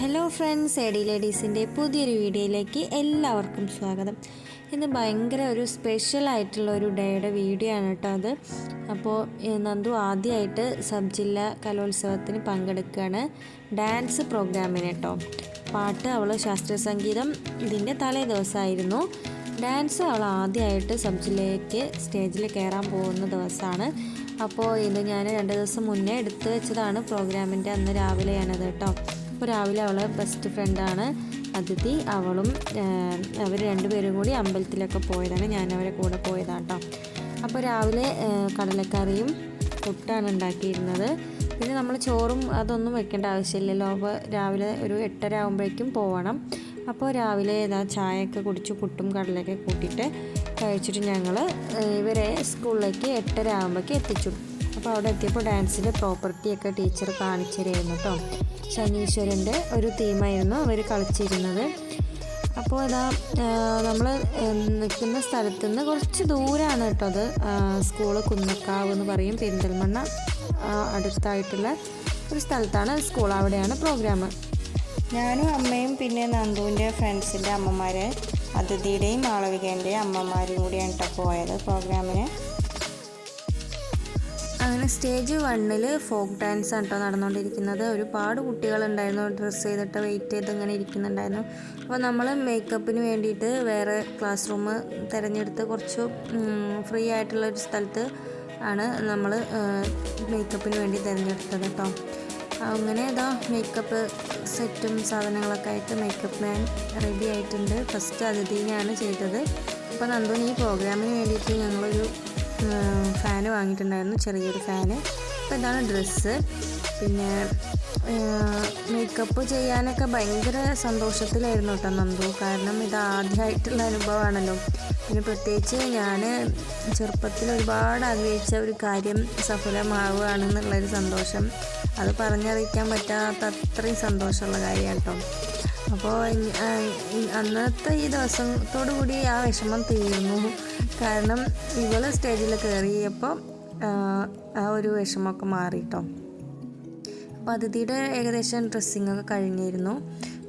Hello friends, AD ലേഡീസിൻ്റെ പുതിയൊരു വീഡിയോയിലേക്ക് എല്ലാവർക്കും സ്വാഗതം. ഇന്ന് ഭയങ്കര ഒരു സ്പെഷ്യലായിട്ടുള്ള ഒരു ഡേയുടെ വീഡിയോ ആണ് കേട്ടോ അത്. അപ്പോൾ നന്ദു ആദ്യമായിട്ട് സബ് ജില്ലാ കലോത്സവത്തിന് പങ്കെടുക്കുകയാണ്, ഡാൻസ് പ്രോഗ്രാമിന് കേട്ടോ. പാട്ട് അവൾ ശാസ്ത്രീയ സംഗീതം ഇതിൻ്റെ തലേ ദിവസമായിരുന്നു. ഡാൻസ് അവൾ ആദ്യമായിട്ട് സബ് ജില്ലയ്ക്ക് സ്റ്റേജിൽ കയറാൻ പോകുന്ന ദിവസമാണ്. അപ്പോൾ ഇത് ഞാൻ 2 ദിവസം മുന്നേ എടുത്തു വെച്ചതാണ്. പ്രോഗ്രാമിൻ്റെ അന്ന് രാവിലെയാണത് കേട്ടോ. അപ്പോൾ രാവിലെ അവളെ ബെസ്റ്റ് ഫ്രണ്ടാണ് അതിഥി, അവളും അവർ രണ്ടുപേരും കൂടി അമ്പലത്തിലൊക്കെ പോയതാണ്. ഞാൻ അവരെ കൂടെ പോയതാണ് കേട്ടോ. അപ്പോൾ രാവിലെ കടലക്കറിയും പുട്ടാണ് ഉണ്ടാക്കിയിരുന്നത്. പിന്നെ നമ്മൾ ചോറും അതൊന്നും വെക്കേണ്ട ആവശ്യമില്ലല്ലോ. അപ്പോൾ രാവിലെ ഒരു 8:30 ആകുമ്പോഴേക്കും പോകണം. അപ്പോൾ രാവിലെ ചായയൊക്കെ കുടിച്ച് പുട്ടും കടലൊക്കെ കൂട്ടിയിട്ട് കഴിച്ചിട്ട് ഞങ്ങൾ ഇവരെ സ്കൂളിലേക്ക് 8:30 ആകുമ്പോഴേക്കും എത്തിച്ചു. അപ്പോൾ അവിടെ എത്തിയപ്പോൾ ഡാൻസിൻ്റെ പ്രോപ്പർട്ടിയൊക്കെ ടീച്ചർ കാണിച്ചു തരുമായിരുന്നു കേട്ടോ. ശനീശ്വരൻ്റെ ഒരു തീമായിരുന്നു അവർ കളിച്ചിരുന്നത്. അപ്പോൾ ഇതാ നമ്മൾ നിൽക്കുന്ന സ്ഥലത്തു നിന്ന് കുറച്ച് ദൂരമാണ് കേട്ടോ അത്. സ്കൂള് കുന്നക്കാവ് എന്ന് പറയും, പെരിന്തൽമണ്ണ അടുത്തായിട്ടുള്ള ഒരു സ്ഥലത്താണ് സ്കൂൾ. അവിടെയാണ് പ്രോഗ്രാം. ഞാനും അമ്മയും പിന്നെ നന്ദുവിൻ്റെ ഫ്രണ്ട്സിൻ്റെ അമ്മമാർ, അതിഥിയുടെയും മാളവികേൻ്റെയും അമ്മമാരും കൂടിയാണ് കേട്ടോ പോയത് പ്രോഗ്രാമിന്. അങ്ങനെ സ്റ്റേജ് 1 ഫോക്ക് ഡാൻസ് ആണ് കേട്ടോ നടന്നുകൊണ്ടിരിക്കുന്നത്. ഒരുപാട് കുട്ടികളുണ്ടായിരുന്നു, ഡ്രസ്സ് ചെയ്തിട്ട് വെയിറ്റ് ചെയ്ത് ഇങ്ങനെ ഇരിക്കുന്നുണ്ടായിരുന്നു. അപ്പോൾ നമ്മൾ മേക്കപ്പിന് വേണ്ടിയിട്ട് വേറെ ക്ലാസ് റൂം തിരഞ്ഞെടുത്ത് കുറച്ച് ഫ്രീ ആയിട്ടുള്ളൊരു സ്ഥലത്ത് ആണ് നമ്മൾ മേക്കപ്പിന് വേണ്ടി തിരഞ്ഞെടുത്തത് കേട്ടോ. അങ്ങനെ ഇതാ മേക്കപ്പ് സെറ്റും സാധനങ്ങളൊക്കെ ആയിട്ട് മേക്കപ്പ് മാൻ റെഡി ആയിട്ടുണ്ട്. ഫസ്റ്റ് അതിഥിനെയാണ് ചെയ്തത്. അപ്പോൾ നന്ദുവിന് ഈ പ്രോഗ്രാമിന് വേണ്ടിയിട്ട് ഞങ്ങളൊരു ഫാന് വാങ്ങിയിട്ടുണ്ടായിരുന്നു, ചെറിയൊരു ഫാന്. അപ്പോൾ ഇതാണ് ഡ്രസ്സ്. പിന്നെ മേക്കപ്പ് ചെയ്യാനൊക്കെ ഭയങ്കര സന്തോഷത്തിലായിരുന്നു കേട്ടോ നന്ദു. കാരണം ഇത് ആദ്യമായിട്ടുള്ള അനുഭവമാണല്ലോ. പിന്നെ പ്രത്യേകിച്ച് ഞാൻ ചെറുപ്പത്തിൽ ഒരുപാട് ആഗ്രഹിച്ച ഒരു കാര്യം സഫലമാവുകയാണെന്നുള്ളൊരു സന്തോഷം, അത് പറഞ്ഞറിയിക്കാൻ പറ്റാത്ത അത്രയും സന്തോഷമുള്ള കാര്യമാണ് കേട്ടോ. അപ്പോൾ അന്നത്തെ ഈ ദിവസത്തോടു കൂടി ആ വിഷമം തീർന്നു. കാരണം ഇവൾ സ്റ്റേജിൽ കയറിയപ്പോൾ ആ ഒരു വിഷമമൊക്കെ മാറി കേട്ടോ. അപ്പോൾ അതിഥിയുടെ ഏകദേശം ഡ്രസ്സിങ്ങൊക്കെ കഴിഞ്ഞിരുന്നു.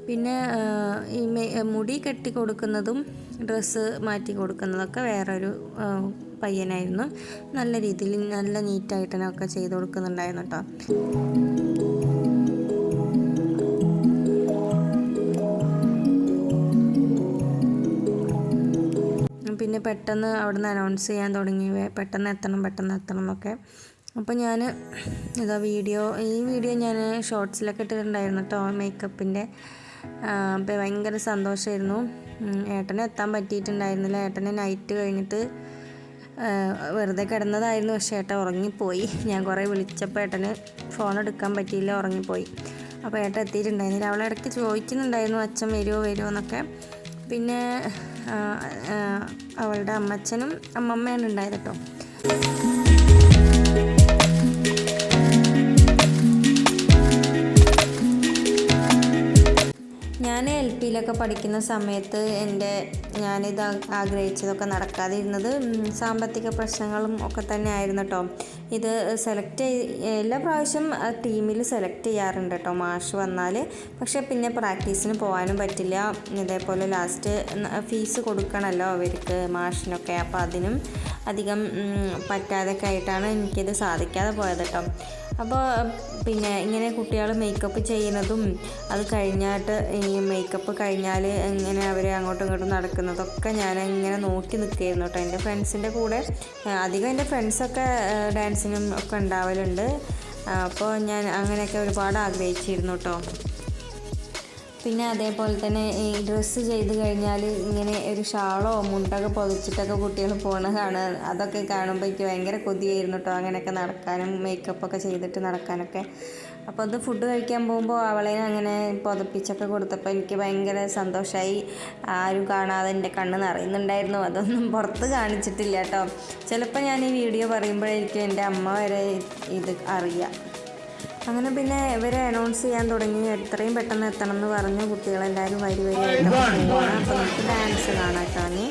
പിന്നെ ഈ മുടി കെട്ടി കൊടുക്കുന്നതും ഡ്രസ്സ് മാറ്റി കൊടുക്കുന്നതൊക്കെ വേറൊരു പയ്യനായിരുന്നു. നല്ല രീതിയിൽ നല്ല നീറ്റായിട്ട് തന്നെ ഒക്കെ ചെയ്ത് കൊടുക്കുന്നുണ്ടായിരുന്നു കേട്ടോ. പിന്നെ പെട്ടെന്ന് അവിടുന്ന് അനൗൺസ് ചെയ്യാൻ തുടങ്ങി, പെട്ടെന്ന് എത്തണം എന്നൊക്കെ. അപ്പോൾ ഞാൻ ഇതാ ഈ വീഡിയോ ഞാൻ ഷോർട്സിലൊക്കെ ഇട്ടിട്ടുണ്ടായിരുന്നു കേട്ടോ മേക്കപ്പിൻ്റെ. അപ്പോൾ ഭയങ്കര സന്തോഷമായിരുന്നു. ഏട്ടന് എത്താൻ പറ്റിയിട്ടുണ്ടായിരുന്നില്ല. ഏട്ടന് നൈറ്റ് കഴിഞ്ഞിട്ട് വെറുതെ കിടന്നതായിരുന്നു. പക്ഷേ ഏട്ടൻ ഉറങ്ങിപ്പോയി. ഞാൻ കുറേ വിളിച്ചപ്പോൾ ഏട്ടന് ഫോൺ എടുക്കാൻ പറ്റിയില്ല, ഉറങ്ങിപ്പോയി. അപ്പോൾ ഏട്ടൻ എത്തിയിട്ടുണ്ടായിരുന്നില്ല. അവളെ ഇടയ്ക്ക് ചോദിക്കുന്നുണ്ടായിരുന്നു അച്ഛൻ വരുമോ എന്നൊക്കെ. പിന്നെ അവളുടെ അമ്മച്ചനും അമ്മമ്മയാണ് ഉണ്ടായത് കേട്ടോ. ഞാൻ LP-യിലൊക്കെ പഠിക്കുന്ന സമയത്ത് ഞാനിത് ആഗ്രഹിച്ചതൊക്കെ നടക്കാതിരുന്നത് സാമ്പത്തിക പ്രശ്നങ്ങളും ഒക്കെ തന്നെ ആയിരുന്നു കേട്ടോ. ഇത് എല്ലാ പ്രാവശ്യം ടീമിൽ സെലക്ട് ചെയ്യാറുണ്ട് കേട്ടോ മാഷ് വന്നാൽ. പക്ഷേ പിന്നെ പ്രാക്ടീസിന് പോകാനും പറ്റില്ല. ഇതേപോലെ ലാസ്റ്റ് ഫീസ് കൊടുക്കണമല്ലോ അവർക്ക് മാഷിനൊക്കെ. അപ്പോൾ അതിനും അധികം പറ്റാതൊക്കെ ആയിട്ടാണ് എനിക്കിത് സാധിക്കാതെ പോയത് കേട്ടോ. അപ്പോൾ പിന്നെ ഇങ്ങനെ കുട്ടികൾ മേക്കപ്പ് ചെയ്യുന്നതും അത് കഴിഞ്ഞിട്ട് ഈ മേക്കപ്പ് കഴിഞ്ഞാൽ ഇങ്ങനെ അവർ അങ്ങോട്ടും ഇങ്ങോട്ടും നടക്കുന്നതൊക്കെ ഞാൻ ഇങ്ങനെ നോക്കി നിൽക്കുകയായിരുന്നു കേട്ടോ. എൻ്റെ ഫ്രണ്ട്സിൻ്റെ കൂടെ അധികം എൻ്റെ ഫ്രണ്ട്സൊക്കെ ഡാൻസിനും ഒക്കെ ഉണ്ടാവലുണ്ട്. അപ്പോൾ ഞാൻ അങ്ങനെയൊക്കെ ഒരുപാട് ആഗ്രഹിച്ചിരുന്നു കേട്ടോ. പിന്നെ അതേപോലെ തന്നെ ഈ ഡ്രസ്സ് ചെയ്ത് കഴിഞ്ഞാൽ ഇങ്ങനെ ഒരു ഷാളോ മുണ്ടൊക്കെ പൊതിച്ചിട്ടൊക്കെ കുട്ടികൾ പോകണ കാണുക, അതൊക്കെ കാണുമ്പോൾ എനിക്ക് ഭയങ്കര കൊതിയായിരുന്നു കേട്ടോ. അങ്ങനെയൊക്കെ നടക്കാനും മേക്കപ്പൊക്കെ ചെയ്തിട്ട് നടക്കാനൊക്കെ. അപ്പോൾ അത് ഫുഡ് കഴിക്കാൻ പോകുമ്പോൾ അവളെ അങ്ങനെ പുതപ്പിച്ചൊക്കെ കൊടുത്തപ്പോൾ എനിക്ക് ഭയങ്കര സന്തോഷമായി. ആരും കാണാതെ എൻ്റെ കണ്ണ് നിറയുന്നുണ്ടായിരുന്നു. അതൊന്നും പുറത്ത് കാണിച്ചിട്ടില്ല കേട്ടോ. ചിലപ്പോൾ ഞാൻ ഈ വീഡിയോ പറയുമ്പോഴായിരിക്കും എൻ്റെ അമ്മ വരെ ഇത് അറിയാം. അങ്ങനെ പിന്നെ ഇവരെ അനൗൺസ് ചെയ്യാൻ തുടങ്ങി. എത്രയും പെട്ടെന്ന് എത്തണം എന്ന് പറഞ്ഞു. കുട്ടികളെല്ലാവരും വരിയായിട്ടൊക്കെ പോവാണ്. അപ്പോൾ നമുക്ക് ഡാൻസ് കാണാം കേട്ടോ.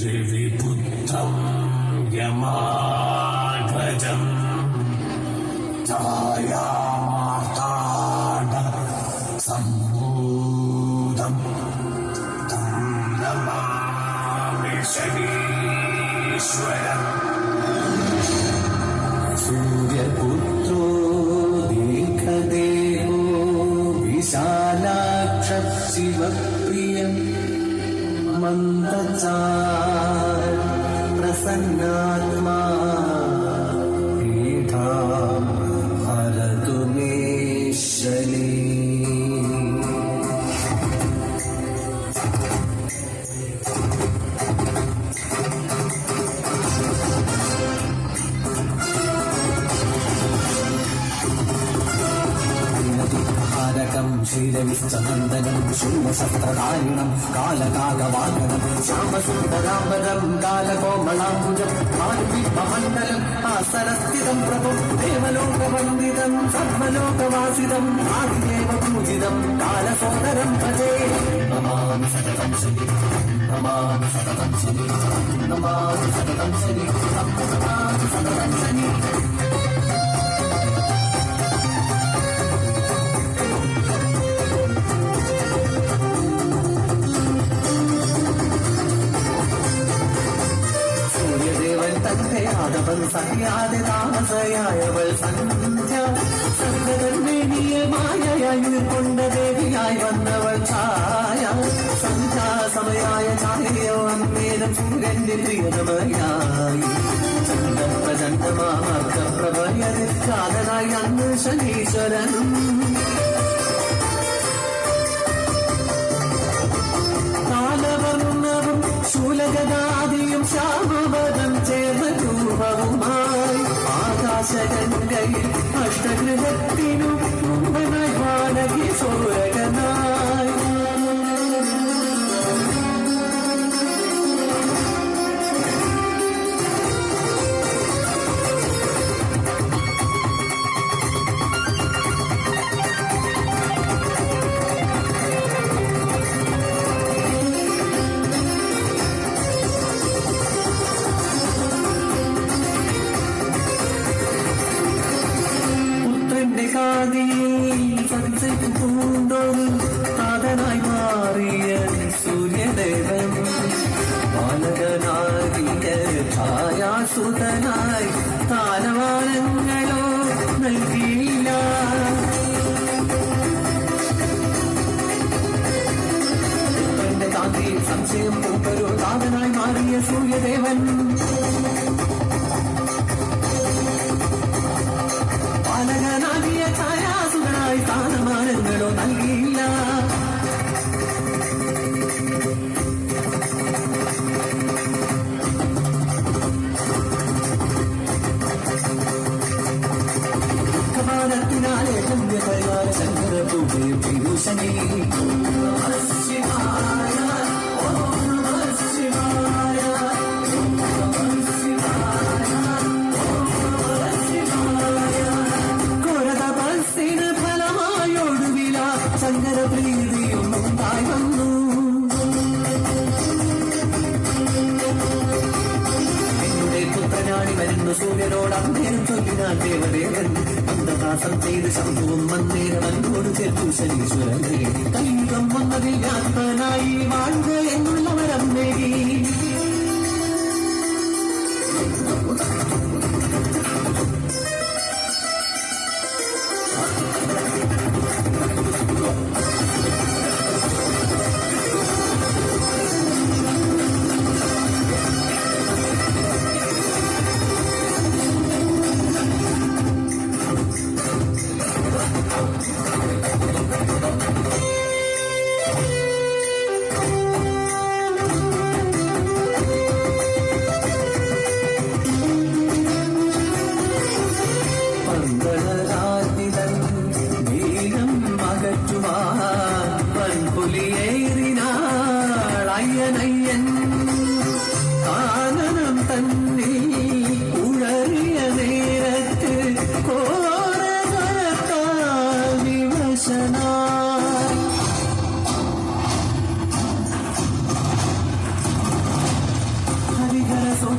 രവിപുത്രം യമാധ്വജം ഛായാമാർത്താണ്ഡ സംഭൂതം തം നമാമി ശനീശ്വരം. സൂര്യപുത്രോ ദീർഘദേഹോ വിശാലാക്ഷ ശിവപ്രിയം മന്ദചാര പ്രസന്നാത്മാ പീഠാം ഹരതു മേ ശനി. ശ്രീരവിശ്ചനന്ദനം ശൂലശസ്ത്രധാരിണം കാലകാകവാഹനം ശ്യാമസുന്ദരാംബരം കാലകോമളാംബുജം മാരുവിമണ്ഡലം ആസനസ്ഥിതം പ്രഭും ദേവലോകവന്ദിതം സർവലോകവാസിതം ആദിദേവപൂജിതം കാലസോദരം ഭജേ. നമാമി സതതം ശനി നമാമി സതതം ശനി നമാമി സതതം ശനി നമാമി സതതം ശനി. യാദവൻ സഹ്യാതെ താമസയായവൾ സന്ധ്യ സങ്കടമേനിയമായയായി കൊണ്ട ദേവിയായി വന്നവൾ ഛായ സന്ധ്യാസമയായ ഛായയോ അന്നേരം സൂര്യന്റെ പ്രിയതമയായി ചന്ദ്രപ്രചണ്ഡമാർഗപ്രഭയതിരാതനായി അന്ന് ശനീശ്വരനും കാലവർണ്ണവും ശൂലഗദാദിയും ശ്യാമവദം ചേർന്ന രൂപവുമായി ആകാശഗംഗയിൽ അഷ്ടഗൃഹത്തിനു മുമ്പനായി വാനകി സൂരകനായി. താതനായി മാറിയ സൂര്യദേവൻ ബാലകനാകിയ ഛായാസുതനായി താനവാനങ്ങളോ നൽകിയില്ല. തന്റെ കാന്തി സംശയം പൂപ്പരോ താതനായി മാറിയ സൂര്യദേവൻ ബാലകനാകിയ ഛായാസുതനായി താനമാനങ്ങളോ നൽകിയില്ല. കപാലത്തിനാലെ പുണ്യകൈകാല ശങ്കര പൂജയും വിഭൂഷണി. ശങ്കരപ്രീതിയും ഉണ്ടായി വന്നു. എന്റെ പുത്രനാണി വരുന്നു സൂര്യനോട് അന്നേരം ചൊല്ലിനാൻ ദേവദേവൻ അന്ധദാസം ചെയ്ത് ശംഭുവും മന്നേരം അന്നോട് ചേർത്തു ശനീശ്വരനെ. കലിയുഗം വന്നതിൽ യാത്രനായി വാഴുക എന്നുള്ളവരം നേടി.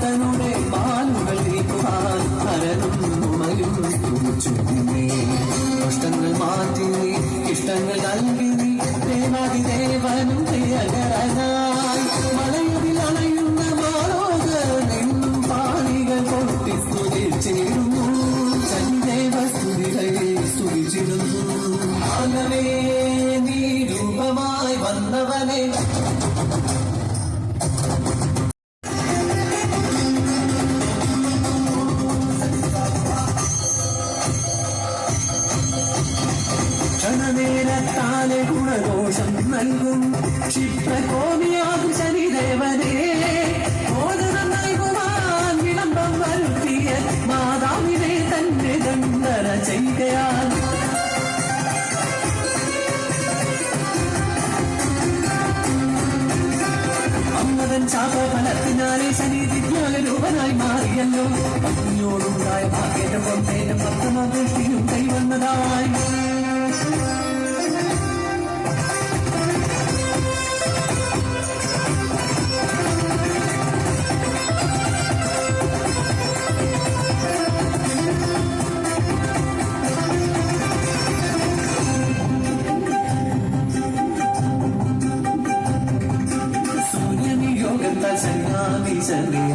നാഥനുടെ പാലുകൾ നീക്കുവാൻ ഹരനും ഉമയും തുടിച്ചുന്നേ. കഷ്ടങ്ങൾ മാറ്റി നീ ഇഷ്ടങ്ങൾ നൽകി നീ ദേവാദിദേവനും പ്രിയകരനായി മലയതിൽ അണയുന്ന മാലോകനെന്നും പാണികൾ പൊട്ടി സ്തുതിച്ചിരുന്നു. ചന്ദേവ സ്തുതികൾ സ്തുതിച്ചിരുന്നു. ആലവേ നീ രൂപമായി വന്നവനെ ക്ഷണനേരത്താലെ ഗുണദോഷം നൽകും ക്ഷിപ്രകോപിയാകും ശനിദേവനെ മോദനം നൽകുവാൻ വിളംബം വരുത്തിയ മാതാവിനെ തന്നെ ദണ്ഡന ചെയ്യുകയാൽ അമ്മതൻ ശാപഫലത്തിനാലെ ശനി വിജ്ഞാനരൂപനായി മാറിയല്ലോ. പത്നിയോടുണ്ടായ ഭാഗ്യന്റെ പൊന്തേന്റെ പത്രമദൃഷ്ടിയും കൈവന്നതായി.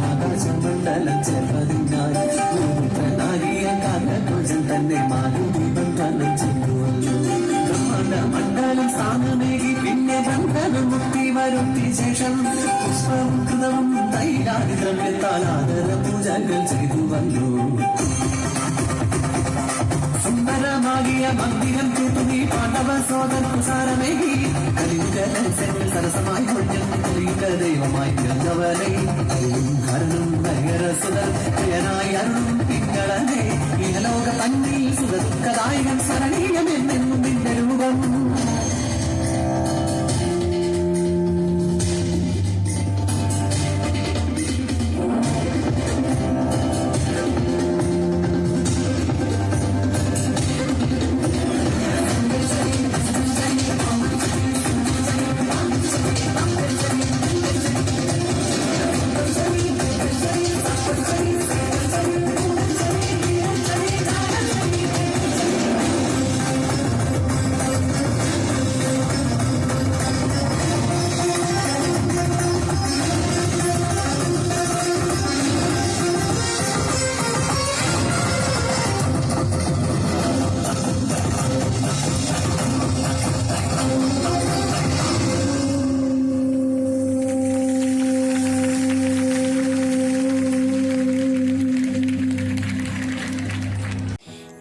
ആകാശമണ്ഡലം ചേർന്നതിനായി ഭൂമിപ്രനാരിയ കാലഘോഷം തന്നെ മാനവീപം കാലം ചെയ്യുമല്ലോ. ബ്രഹ്മാണ്ട മണ്ഡലം സ്ഥാനമേകി പിന്നെ ബന്ധനം മുക്തി വരുത്തി ശേഷം പുഷ്പവും കൃതവും തൈലാതി ദ്രവ്യത്താൽ ആദര പൂജകൾ ചെയ്തുവല്ലോ. സുന്ദരമാകിയ മന്ദിരം കൂട്ടുന്നീ പാണ്ഡവ സോദർ കുസാരമേകി കലിംഗരസങ്ങൾ സരസമായി കൊഞ്ഞ കലിംഗ ദൈവമായി പിറന്നവനെ കരുണും നഗരസുതർ പ്രിയനായി അരുണും പിങ്ങളനെ ഇഹലോക തന്നിൽ സുഖദുഃഖദായകൻ ശരണീയമെന്നും നിന്റെ രൂപം.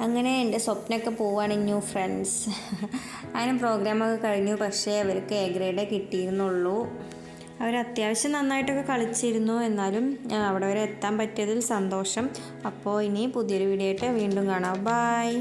അങ്ങനെ എൻ്റെ സ്വപ്നമൊക്കെ പോവുകയാണെന്നു ഫ്രണ്ട്സ്. അങ്ങനെ പ്രോഗ്രാമൊക്കെ കഴിഞ്ഞു. പക്ഷേ അവർക്ക് എ ഗ്രേഡേ കിട്ടിയിരുന്നുള്ളൂ. അവർ അത്യാവശ്യം നന്നായിട്ടൊക്കെ കളിച്ചിരുന്നു. എന്നാലും അവിടെ വരെ എത്താൻ പറ്റിയതിൽ സന്തോഷം. അപ്പോൾ ഇനി പുതിയൊരു വീഡിയോ ആയിട്ട് വീണ്ടും കാണാം. ബൈ.